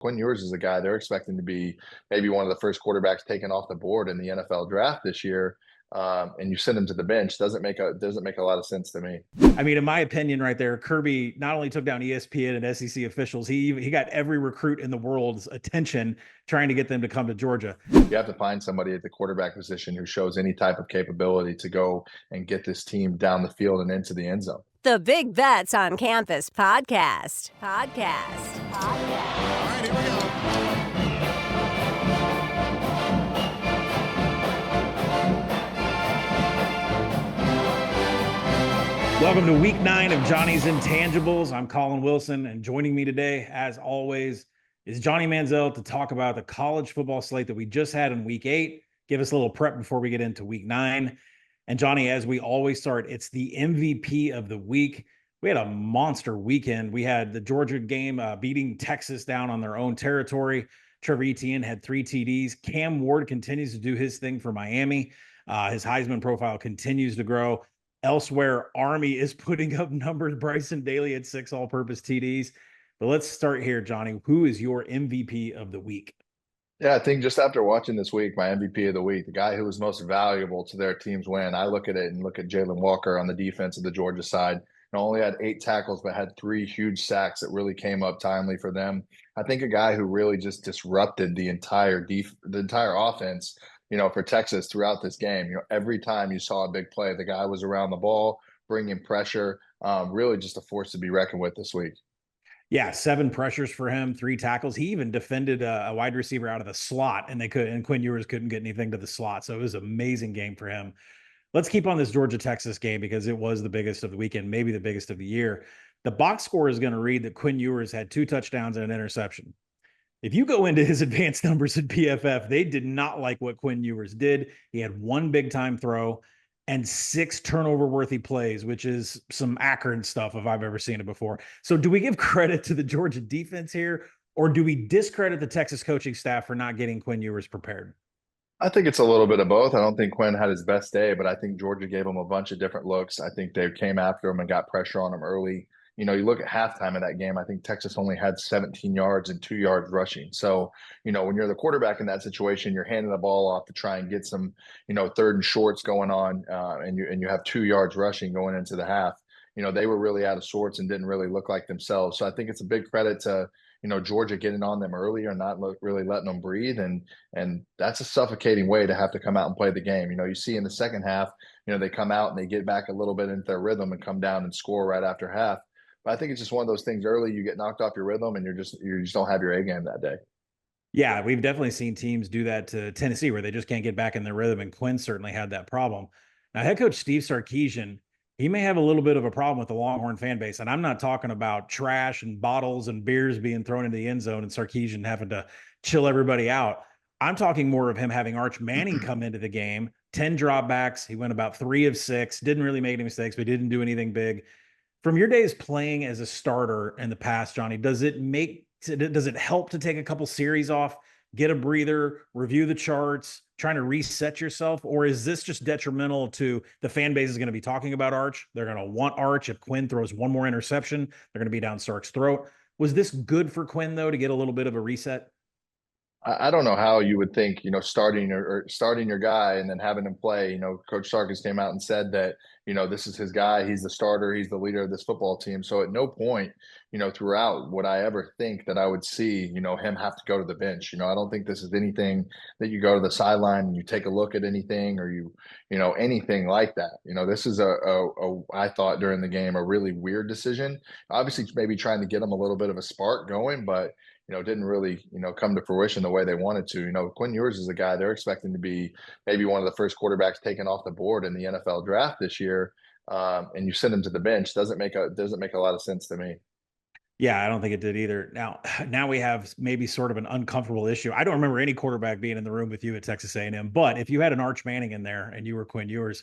Quinn Ewers is a guy they're expecting to be maybe one of the first quarterbacks taken off the board in the NFL draft this year. And you send him to the bench doesn't make a lot of sense to me. I mean, in my opinion, right there, Kirby not only took down ESPN and SEC officials, he got every recruit in the world's attention trying to get them to come to Georgia. You have to find somebody at the quarterback position who shows any type of capability to go and get this team down the field and into the end zone. The Big Bets on Campus podcast. All right, here we go. Welcome to week 9 of Johnny's Intangibles. I'm Collin Wilson, and joining me today, as always, is Johnny Manziel to talk about the college football slate that we just had in week 8. Give us a little prep before we get into week 9. And Johnny, as we always start, it's the MVP of the week. We had a monster weekend. We had the Georgia game beating Texas down on their own territory. Trevor Etienne had 3 TDs. Cam Ward continues to do his thing for Miami. His Heisman profile continues to grow. Elsewhere, Army is putting up numbers. Bryson Daly had 6 all-purpose TDs. But let's start here, Johnny. Who is your MVP of the week? Yeah, I think just after watching this week, my MVP of the week, the guy who was most valuable to their team's win, I look at it and look at Jalen Walker on the defense of the Georgia side. Not only had 8 tackles, but had 3 huge sacks that really came up timely for them. I think a guy who really just disrupted the entire offense, for Texas throughout this game. Every time you saw a big play, the guy was around the ball, bringing pressure. Really just a force to be reckoned with this week. Yeah, 7 pressures for him, 3 tackles. He even defended a wide receiver out of the slot, and Quinn Ewers couldn't get anything to the slot. So it was an amazing game for him. Let's keep on this Georgia-Texas game because it was the biggest of the weekend, maybe the biggest of the year. The box score is going to read that Quinn Ewers had 2 touchdowns and an interception. If you go into his advanced numbers at PFF, they did not like what Quinn Ewers did. He had 1 big-time throw and 6 turnover-worthy plays, which is some Akron stuff if I've ever seen it before. So do we give credit to the Georgia defense here, or do we discredit the Texas coaching staff for not getting Quinn Ewers prepared? I think it's a little bit of both. I don't think Quinn had his best day, but I think Georgia gave him a bunch of different looks. I think they came after him and got pressure on him early. You look at halftime of that game, I think Texas only had 17 yards and 2 yards rushing. So, when you're the quarterback in that situation, you're handing the ball off to try and get some, third and shorts going on, and you have 2 yards rushing going into the half. They were really out of sorts and didn't really look like themselves. So I think it's a big credit to, Georgia getting on them early or not really letting them breathe. And that's a suffocating way to have to come out and play the game. You see in the second half, they come out and they get back a little bit into their rhythm and come down and score right after half. But I think it's just one of those things early, you get knocked off your rhythm and you just don't have your A game that day. Yeah, we've definitely seen teams do that to Tennessee where they just can't get back in their rhythm, and Quinn certainly had that problem. Now, head coach Steve Sarkisian, he may have a little bit of a problem with the Longhorn fan base, and I'm not talking about trash and bottles and beers being thrown into the end zone and Sarkisian having to chill everybody out. I'm talking more of him having Arch Manning come into the game, 10 dropbacks. He went about 3 of 6, didn't really make any mistakes, but didn't do anything big. From your days playing as a starter in the past, Johnny, does it help to take a couple series off, get a breather, review the charts, trying to reset yourself? Or is this just detrimental to the fan base is going to be talking about Arch? They're going to want Arch. If Quinn throws 1 more interception, they're going to be down Sark's throat. Was this good for Quinn, though, to get a little bit of a reset? I don't know how you would think, starting your guy and then having him play. Coach Sark came out and said that, this is his guy. He's the starter. He's the leader of this football team. So at no point, throughout would I ever think that I would see, him have to go to the bench. I don't think this is anything that you go to the sideline and you take a look at anything or anything like that. This is I thought during the game, a really weird decision. Obviously, maybe trying to get him a little bit of a spark going, but didn't really, come to fruition the way they wanted to. Quinn Ewers is a guy they're expecting to be maybe one of the first quarterbacks taken off the board in the NFL draft this year. And you send him to the bench doesn't make a lot of sense to me. Yeah, I don't think it did either. Now we have maybe sort of an uncomfortable issue. I don't remember any quarterback being in the room with you at Texas A&M, but if you had an Arch Manning in there and you were Quinn Ewers,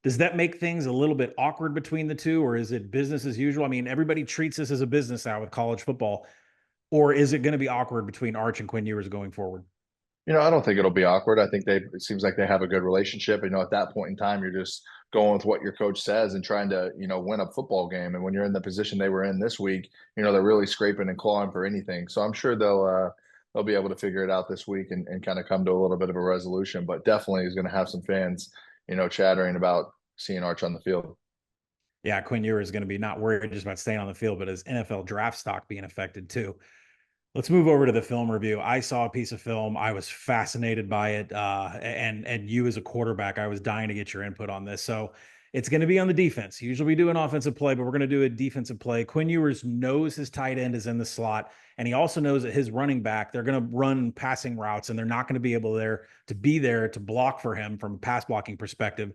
does that make things a little bit awkward between the two, or is it business as usual? I mean, everybody treats this as a business now with college football. Or is it going to be awkward between Arch and Quinn Ewers going forward? I don't think it'll be awkward. I think it seems like they have a good relationship. At that point in time, you're just going with what your coach says and trying to, win a football game. And when you're in the position they were in this week, they're really scraping and clawing for anything. So I'm sure they'll be able to figure it out this week and kind of come to a little bit of a resolution. But definitely is going to have some fans, chattering about seeing Arch on the field. Yeah, Quinn Ewers is going to be not worried just about staying on the field, but his NFL draft stock being affected too. Let's move over to the film review. I saw a piece of film. I was fascinated by it. And you as a quarterback, I was dying to get your input on this. So it's going to be on the defense. Usually we do an offensive play, but we're going to do a defensive play. Quinn Ewers knows his tight end is in the slot, and he also knows that his running back, they're going to run passing routes, and they're not going to be able there to block for him from a pass blocking perspective.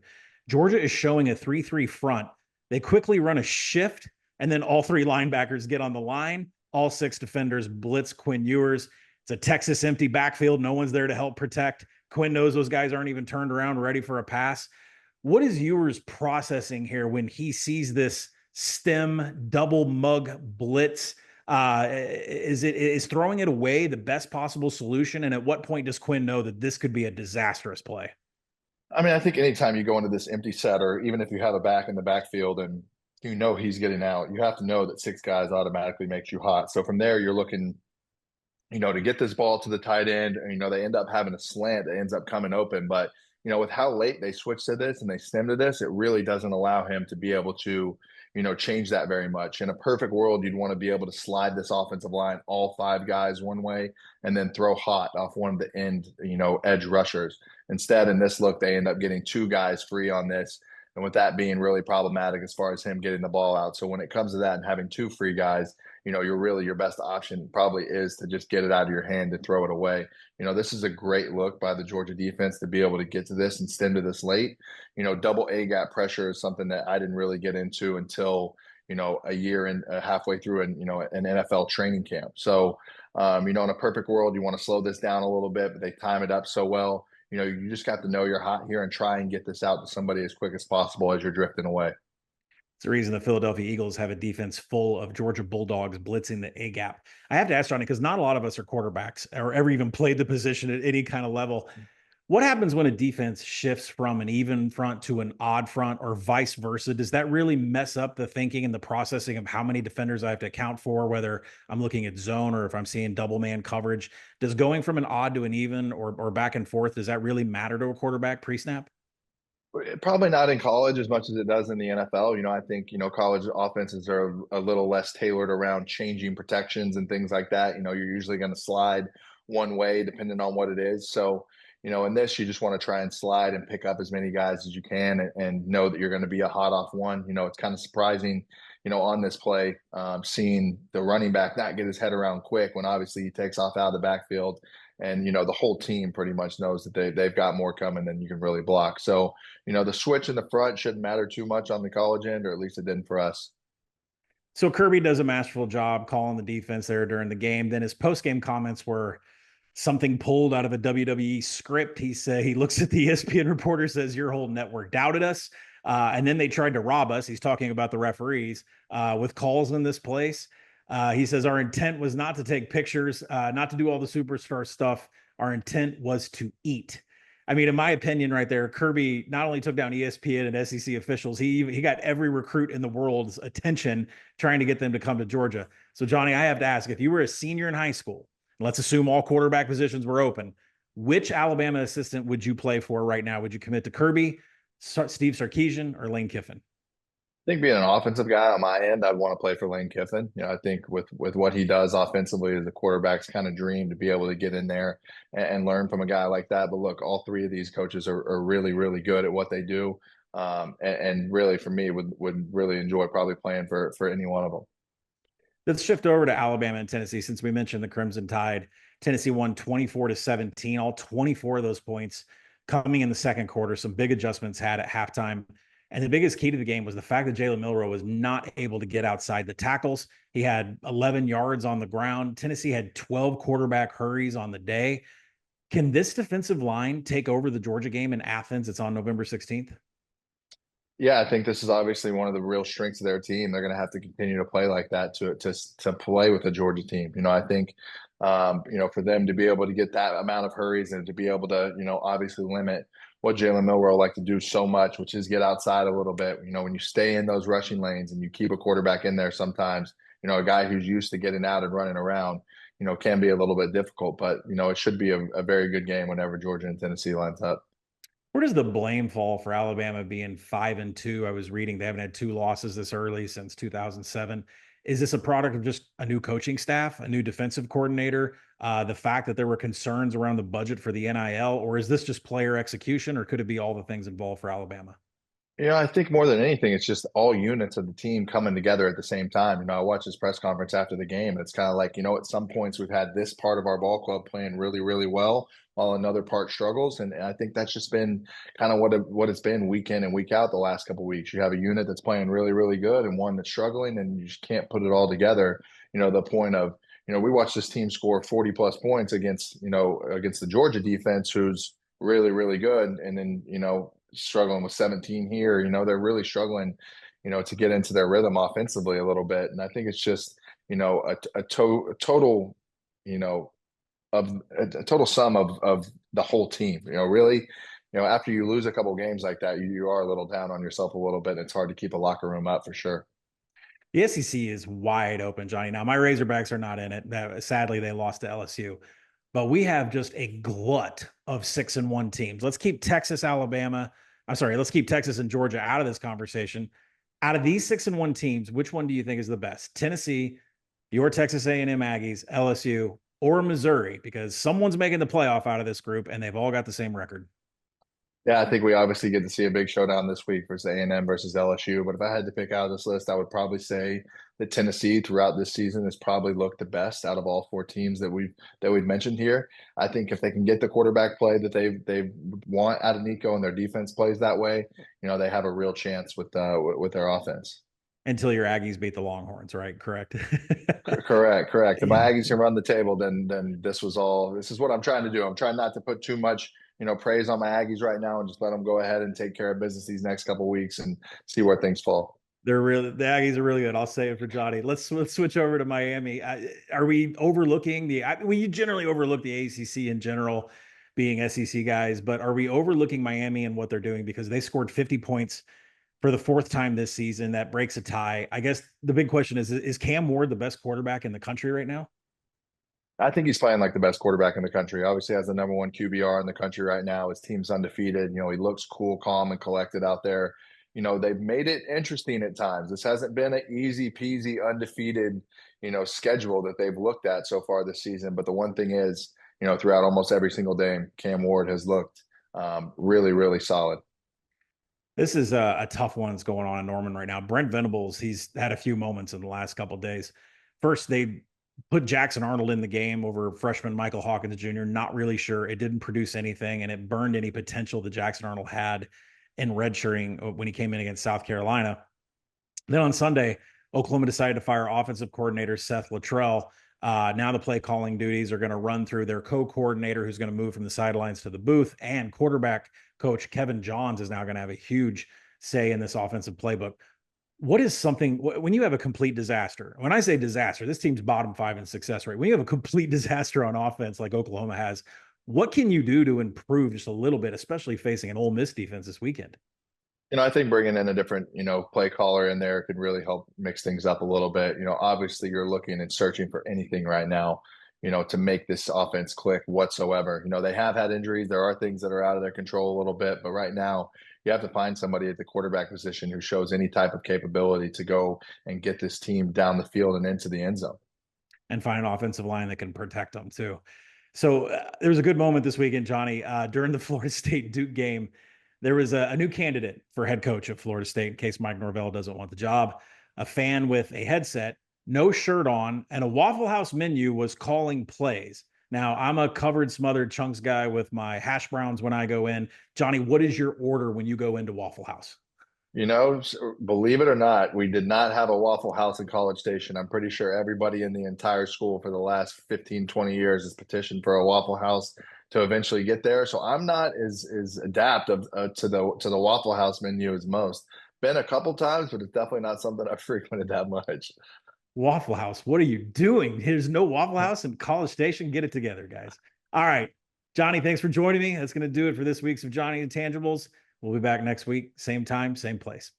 Georgia is showing a 3-3 front. They quickly run a shift, and then all three linebackers get on the line. All six defenders blitz Quinn Ewers. It's a Texas empty backfield. No one's there to help protect. Quinn knows those guys aren't even turned around ready for a pass. What is Ewers processing here when he sees this stem double mug blitz? Is throwing it away the best possible solution? And at what point does Quinn know that this could be a disastrous play? I mean, I think anytime you go into this empty set, or even if you have a back in the backfield and he's getting out, you have to know that six guys automatically makes you hot. So from there, you're looking, to get this ball to the tight end. And, they end up having a slant that ends up coming open. But, with how late they switch to this and they stem to this, it really doesn't allow him to be able to, change that very much. In a perfect world, you'd want to be able to slide this offensive line, all five guys one way, and then throw hot off one of the end, edge rushers. Instead, in this look, they end up getting two guys free on this. And with that being really problematic as far as him getting the ball out. So when it comes to that and having two free guys, your best option probably is to just get it out of your hand and throw it away. This is a great look by the Georgia defense to be able to get to this and stem to this late. Double A gap pressure is something that I didn't really get into until, a year and halfway through an NFL training camp. So, in a perfect world, you want to slow this down a little bit, but they time it up so well. You just got to know you're hot here and try and get this out to somebody as quick as possible as you're drifting away. It's the reason the Philadelphia Eagles have a defense full of Georgia Bulldogs blitzing the A gap. I have to ask Johnny, because not a lot of us are quarterbacks or ever even played the position at any kind of level. What happens when a defense shifts from an even front to an odd front or vice versa? Does that really mess up the thinking and the processing of how many defenders I have to account for, whether I'm looking at zone or if I'm seeing double man coverage? Does going from an odd to an even or back and forth, does that really matter to a quarterback pre-snap? Probably not in college as much as it does in the NFL. I think, college offenses are a little less tailored around changing protections and things like that. You're usually going to slide one way depending on what it is. So, in this, you just want to try and slide and pick up as many guys as you can and know that you're going to be a hot off one. It's kind of surprising, on this play, seeing the running back not get his head around quick when obviously he takes off out of the backfield. And, the whole team pretty much knows that they've got more coming than you can really block. So, the switch in the front shouldn't matter too much on the college end, or at least it didn't for us. So Kirby does a masterful job calling the defense there during the game. Then his post-game comments were something pulled out of a WWE script. He looks at the ESPN reporter, says, your whole network doubted us. And then they tried to rob us. He's talking about the referees with calls in this place. He says, our intent was not to take pictures, not to do all the superstar stuff. Our intent was to eat. I mean, in my opinion right there, Kirby not only took down ESPN and SEC officials, he got every recruit in the world's attention trying to get them to come to Georgia. So, Johnny, I have to ask, if you were a senior in high school, let's assume all quarterback positions were open, which Alabama assistant would you play for right now? Would you commit to Kirby, Steve Sarkisian, or Lane Kiffin? I think being an offensive guy on my end, I'd want to play for Lane Kiffin. I think with what he does offensively, the quarterback's kind of dream to be able to get in there and learn from a guy like that. But look, all three of these coaches are really, really good at what they do. And really, for me, would really enjoy probably playing for any one of them. Let's shift over to Alabama and Tennessee. Since we mentioned the Crimson Tide, Tennessee won 24-17, all 24 of those points coming in the second quarter. Some big adjustments had at halftime. And the biggest key to the game was the fact that Jalen Milroe was not able to get outside the tackles. He had 11 yards on the ground. Tennessee had 12 quarterback hurries on the day. Can this defensive line take over the Georgia game in Athens? It's on November 16th. Yeah, I think this is obviously one of the real strengths of their team. They're going to have to continue to play like that to play with the Georgia team. I think For them to be able to get that amount of hurries and to be able to, obviously limit what Jalen Milroe like to do so much, which is get outside a little bit. When you stay in those rushing lanes and you keep a quarterback in there sometimes, a guy who's used to getting out and running around, can be a little bit difficult. But, it should be a very good game whenever Georgia and Tennessee lines up. Where does the blame fall for Alabama being 5-2? I was reading they haven't had 2 losses this early since 2007. Is this a product of just a new coaching staff, a new defensive coordinator, the fact that there were concerns around the budget for the NIL, or is this just player execution, or could it be all the things involved for Alabama? I think more than anything, it's just all units of the team coming together at the same time. I watched this press conference after the game, and it's kind of like, at some points we've had this part of our ball club playing really, really well, while another part struggles. And I think that's just been kind of what it's been week in and week out the last couple of weeks. You have a unit that's playing really, really good and one that's struggling, and you just can't put it all together. The point of, we watched this team score 40 plus points against the Georgia defense, who's really, really good. And then, struggling with 17 here, they're really struggling, to get into their rhythm offensively a little bit. And I think it's just, a total, a total sum of the whole team, really, after you lose a couple of games like that, you are a little down on yourself a little bit. And it's hard to keep a locker room up for sure. The SEC is wide open, Johnny. Now, my Razorbacks are not in it. Sadly, they lost to LSU. But we have just a glut of 6-1 teams. Let's keep Texas and Georgia out of this conversation. Out of these 6-1 teams, which one do you think is the best? Tennessee, your Texas A&M Aggies, LSU, or Missouri? Because someone's making the playoff out of this group, and they've all got the same record. Yeah, I think we obviously get to see a big showdown this week versus A&M versus LSU. But if I had to pick out of this list, I would probably say that Tennessee throughout this season has probably looked the best out of all 4 teams that we've mentioned here. I think if they can get the quarterback play that they want out of Nico and their defense plays that way, they have a real chance with their offense. Until your Aggies beat the Longhorns, right? Correct. Correct. If my Aggies can run the table, then this is what I'm trying to do. I'm trying not to put too much praise on my Aggies right now and just let them go ahead and take care of business these next couple of weeks and see where things fall. The Aggies are really good. I'll say it for Johnny. Let's switch over to Miami. Are we overlooking we generally overlook the ACC in general, being SEC guys, but are we overlooking Miami and what they're doing because they scored 50 points for the 4th time this season? That breaks a tie. I guess the big question is Cam Ward the best quarterback in the country right now? I think he's playing like the best quarterback in the country. Obviously has the number 1 QBR in the country right now. His team's undefeated. He looks cool, calm, and collected out there. They've made it interesting at times. This hasn't been an easy peasy undefeated, schedule that they've looked at so far this season. But the one thing is, throughout almost every single game, Cam Ward has looked really, really solid. This is a tough one that's going on in Norman right now. Brent Venables, he's had a few moments in the last couple of days. First, they put Jackson Arnold in the game over freshman Michael Hawkins Jr. Not really sure. It didn't produce anything, and it burned any potential that Jackson Arnold had in redshirting when he came in against South Carolina. Then on Sunday, Oklahoma decided to fire offensive coordinator Seth Luttrell. Now the play calling duties are going to run through their co-coordinator, who's going to move from the sidelines to the booth, and quarterback coach Kevin Johns is now going to have a huge say in this offensive playbook. What is something when you have a complete disaster? When I say disaster, this team's bottom 5 in success rate. When you have a complete disaster on offense like Oklahoma has, what can you do to improve just a little bit, especially facing an Ole Miss defense this weekend? I think bringing in a different, play caller in there could really help mix things up a little bit. Obviously you're looking and searching for anything right now, to make this offense click whatsoever. They have had injuries. There are things that are out of their control a little bit, but right now you have to find somebody at the quarterback position who shows any type of capability to go and get this team down the field and into the end zone. And find an offensive line that can protect them too. So there was a good moment this weekend, Johnny, during the Florida State Duke game. There was a new candidate for head coach of Florida State in case Mike Norvell doesn't want the job. A fan with a headset, no shirt on, and a Waffle House menu was calling plays. Now, I'm a covered, smothered chunks guy with my hash browns when I go in. Johnny, what is your order when you go into Waffle House? Believe it or not, we did not have a Waffle House in College Station. I'm pretty sure everybody in the entire school for the last 15, 20 years has petitioned for a Waffle House to eventually get there. So I'm not as adaptive to the Waffle House menu as most. Been a couple times, but it's definitely not something I've frequented that much. Waffle House, what are you doing? There's no Waffle House in College Station. Get it together, guys. All right. Johnny, thanks for joining me. That's going to do it for this week's of Johnny Intangibles. We'll be back next week, same time, same place.